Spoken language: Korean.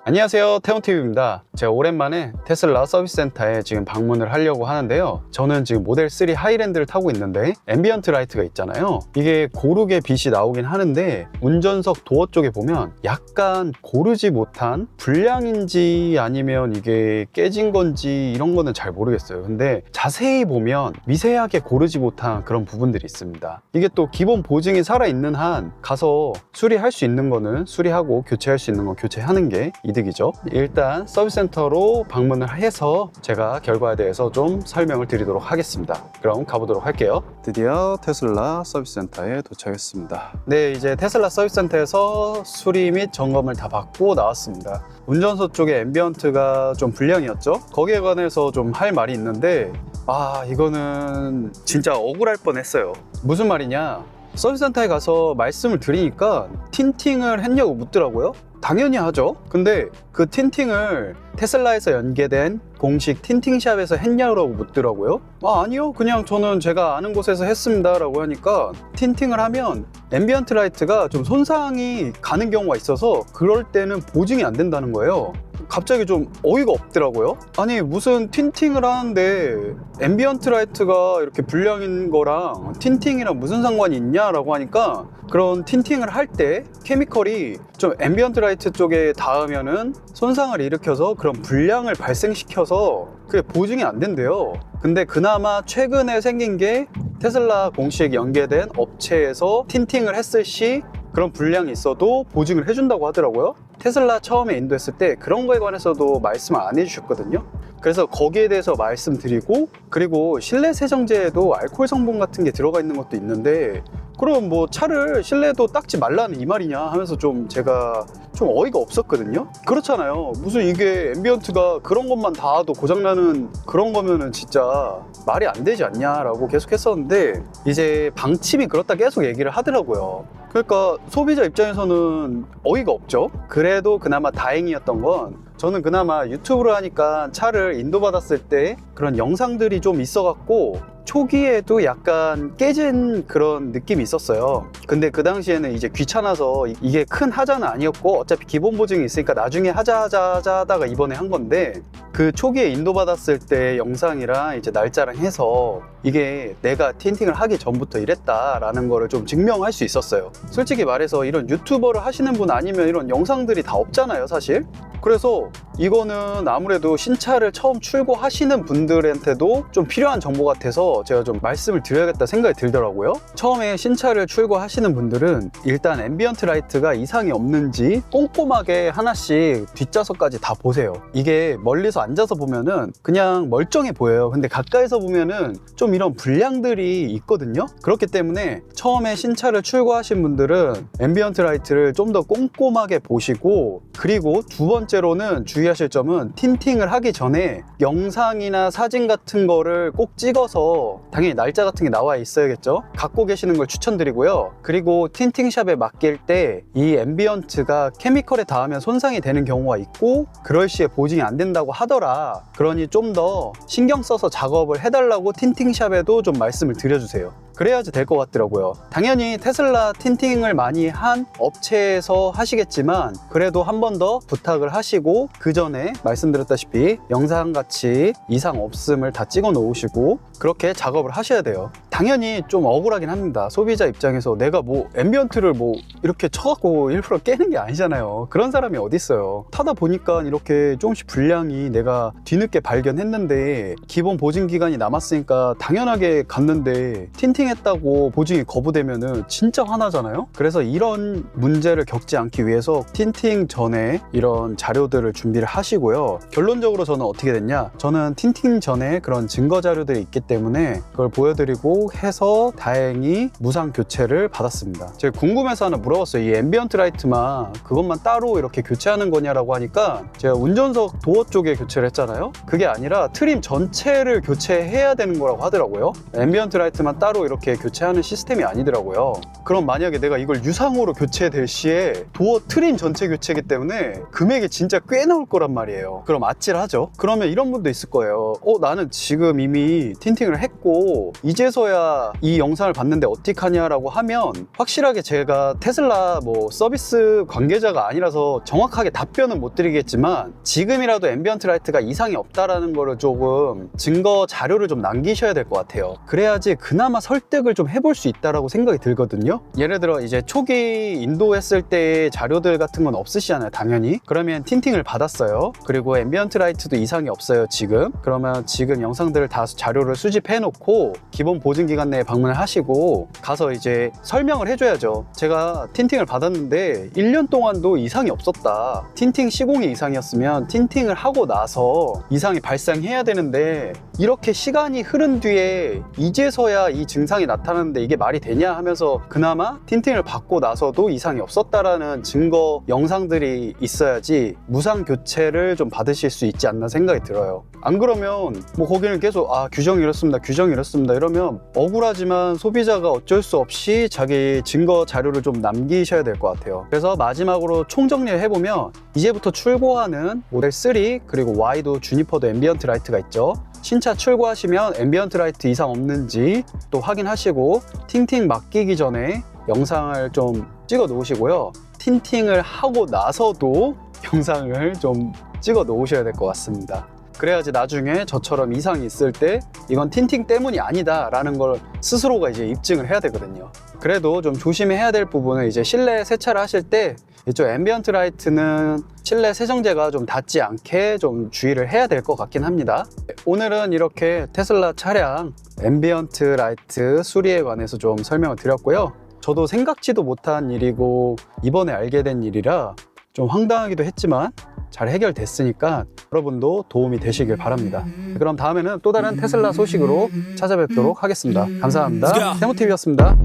안녕하세요, 태훈TV입니다. 제가 오랜만에 테슬라 서비스 센터에 지금 방문을 하려고 하는데요. 저는 지금 모델 3 하이랜드를 타고 있는데 앰비언트 라이트가 있잖아요. 이게 고르게 빛이 나오긴 하는데 운전석 도어 쪽에 보면 약간 고르지 못한 불량인지 아니면 이게 깨진 건지 이런 거는 잘 모르겠어요. 근데 자세히 보면 미세하게 고르지 못한 그런 부분들이 있습니다. 이게 또 기본 보증이 살아있는 한 가서 수리할 수 있는 거는 수리하고 교체할 수 있는 건 교체하는 게 이득이죠. 일단 서비스 센터로 방문을 해서 제가 결과에 대해서 좀 설명을 드리도록 하겠습니다. 그럼 가보도록 할게요. 드디어 테슬라 서비스 센터에 도착했습니다. 네, 이제 테슬라 서비스 센터에서 수리 및 점검을 다 받고 나왔습니다. 운전석 쪽에 앰비언트가 좀 불량이었죠. 거기에 관해서 좀 할 말이 있는데 이거는 진짜 억울할 뻔했어요. 무슨 말이냐, 서비스 센터에 가서 말씀을 드리니까 틴팅을 했냐고 묻더라고요. 당연히 하죠. 근데 그 틴팅을 테슬라에서 연계된 공식 틴팅샵에서 했냐고 묻더라고요. 아니요, 그냥 저는 제가 아는 곳에서 했습니다 라고 하니까, 틴팅을 하면 앰비언트 라이트가 좀 손상이 가는 경우가 있어서 그럴 때는 보증이 안 된다는 거예요. 갑자기 좀 어이가 없더라고요. 아니, 무슨 틴팅을 하는데 앰비언트 라이트가 이렇게 불량인 거랑 틴팅이랑 무슨 상관이 있냐라고 하니까, 그런 틴팅을 할 때 케미컬이 좀 앰비언트 라이트 쪽에 닿으면은 손상을 일으켜서 그런 불량을 발생시켜서 그게 보증이 안 된대요. 근데 그나마 최근에 생긴 게 테슬라 공식 연계된 업체에서 틴팅을 했을 시 그런 불량이 있어도 보증을 해준다고 하더라고요. 테슬라 처음에 인도했을 때 그런 거에 관해서도 말씀을 안 해주셨거든요. 그래서 거기에 대해서 말씀드리고, 그리고 실내 세정제에도 알코올 성분 같은 게 들어가 있는 것도 있는데, 그럼 뭐 차를 실내도 닦지 말라는 이 말이냐 하면서 제가 좀 어이가 없었거든요. 그렇잖아요. 무슨 이게 앰비언트가 그런 것만 닿아도 고장나는 그런 거면은 진짜 말이 안 되지 않냐라고 계속 했었는데, 이제 방침이 그렇다 계속 얘기를 하더라고요. 그러니까 소비자 입장에서는 어이가 없죠. 그래도 그나마 다행이었던 건, 저는 그나마 유튜브로 하니까 차를 인도받았을 때 그런 영상들이 좀 있어갖고 초기에도 약간 깨진 그런 느낌이 있었어요. 근데 그 당시에는 이제 귀찮아서 이게 큰 하자는 아니었고 어차피 기본 보증이 있으니까 나중에 하자 하다가 이번에 한 건데, 그 초기에 인도받았을 때 영상이랑 이제 날짜랑 해서 이게 내가 틴팅을 하기 전부터 이랬다라는 거를 좀 증명할 수 있었어요. 솔직히 말해서 이런 유튜버를 하시는 분 아니면 이런 영상들이 다 없잖아요, 사실. 그래서 이거는 아무래도 신차를 처음 출고하시는 분들한테도 좀 필요한 정보 같아서 제가 좀 말씀을 드려야겠다 생각이 들더라고요. 처음에 신차를 출고하시는 분들은 일단 앰비언트 라이트가 이상이 없는지 꼼꼼하게 하나씩 뒷좌석까지 다 보세요. 이게 멀리서 앉아서 보면은 그냥 멀쩡해 보여요. 근데 가까이서 보면은 좀 이런 불량들이 있거든요. 그렇기 때문에 처음에 신차를 출고하신 분들은 앰비언트 라이트를 좀 더 꼼꼼하게 보시고, 그리고 두 번째로는 주의하실 점은 틴팅을 하기 전에 영상이나 사진 같은 거를 꼭 찍어서, 당연히 날짜 같은 게 나와 있어야겠죠, 갖고 계시는 걸 추천드리고요. 그리고 틴팅샵에 맡길 때 이 앰비언트가 케미컬에 닿으면 손상이 되는 경우가 있고 그럴 시에 보증이 안 된다고 하더라. 그러니 좀 더 신경 써서 작업을 해달라고 틴팅샵에도 좀 말씀을 드려주세요. 그래야지 될 것 같더라고요. 당연히 테슬라 틴팅을 많이 한 업체에서 하시겠지만 그래도 한 번 더 부탁을 하시고, 그 전에 말씀드렸다시피 영상같이 이상 없음을 다 찍어 놓으시고 그렇게 작업을 하셔야 돼요. 당연히 좀 억울하긴 합니다. 소비자 입장에서 내가 뭐 앰비언트를 뭐 이렇게 쳐갖고 일부러 깨는 게 아니잖아요. 그런 사람이 어디 있어요. 타다 보니까 이렇게 조금씩 불량이 내가 뒤늦게 발견했는데 기본 보증 기간이 남았으니까 당연하게 갔는데 틴팅했다고 보증이 거부되면은 진짜 화나잖아요. 그래서 이런 문제를 겪지 않기 위해서 틴팅 전에 이런 자료들을 준비를 하시고요. 결론적으로 저는 어떻게 됐냐, 저는 틴팅 전에 그런 증거 자료들이 있기 때문에 그걸 보여드리고 해서 다행히 무상 교체를 받았습니다. 제가 궁금해서 하나 물어봤어요. 이 앰비언트 라이트만 그것만 따로 이렇게 교체하는 거냐라고 하니까, 제가 운전석 도어 쪽에 교체를 했잖아요. 그게 아니라 트림 전체를 교체해야 되는 거라고 하더라고요. 앰비언트 라이트만 따로 이렇게 이렇게 교체하는 시스템이 아니더라고요. 그럼 만약에 내가 이걸 유상으로 교체될 시에 도어 트림 전체 교체이기 때문에 금액이 진짜 꽤 나올 거란 말이에요. 그럼 아찔하죠. 그러면 이런 분도 있을 거예요. 나는 지금 이미 틴팅을 했고 이제서야 이 영상을 봤는데 어떡하냐라고 하면, 확실하게 제가 테슬라 뭐 서비스 관계자가 아니라서 정확하게 답변은 못 드리겠지만 지금이라도 앰비언트 라이트가 이상이 없다라는 거를 조금 증거 자료를 좀 남기셔야 될 것 같아요. 그래야지 그나마 설득을 좀 해볼 수 있다라고 생각이 들거든요. 예를 들어 이제 초기 인도했을 때의 자료들 같은 건 없으시잖아요, 당연히. 그러면 틴팅을 받았어요. 그리고 앰비언트 라이트도 이상이 없어요, 지금. 그러면 지금 영상들을 다 자료를 수집해 놓고 기본 보증 기간 내에 방문을 하시고 가서 이제 설명을 해줘야죠. 제가 틴팅을 받았는데 1년 동안도 이상이 없었다. 틴팅 시공이 이상이었으면 틴팅을 하고 나서 이상이 발생해야 되는데 이렇게 시간이 흐른 뒤에 이제서야 이 증상이 나타나는데 이게 말이 되냐 하면서 그나마 틴팅을 받고 나서도 이상이 없었다라는 증거 영상들이 있어야지 무상 교체를 좀 받으실 수 있지 않나 생각이 들어요. 안 그러면 뭐 거기는 계속 규정이 이렇습니다, 규정이 이렇습니다 이러면 억울하지만 소비자가 어쩔 수 없이 자기 증거 자료를 좀 남기셔야 될 것 같아요. 그래서 마지막으로 총정리를 해보면, 이제부터 출고하는 모델 3 그리고 Y도 주니퍼도 앰비언트 라이트가 있죠. 신차 출고하시면 앰비언트 라이트 이상 없는지 또 확인하시고 틴팅 맡기기 전에 영상을 좀 찍어 놓으시고요. 틴팅을 하고 나서도 영상을 좀 찍어 놓으셔야 될 것 같습니다. 그래야지 나중에 저처럼 이상이 있을 때 이건 틴팅 때문이 아니다 라는 걸 스스로가 이제 입증을 해야 되거든요. 그래도 좀 조심해야 될 부분은 이제 실내 세차를 하실 때 이쪽 앰비언트 라이트는 실내 세정제가 좀 닿지 않게 좀 주의를 해야 될 것 같긴 합니다. 오늘은 이렇게 테슬라 차량 앰비언트 라이트 수리에 관해서 좀 설명을 드렸고요. 저도 생각지도 못한 일이고 이번에 알게 된 일이라 좀 황당하기도 했지만 잘 해결됐으니까 여러분도 도움이 되시길 바랍니다. 그럼 다음에는 또 다른 테슬라 소식으로 찾아뵙도록 하겠습니다. 감사합니다. 세모TV였습니다.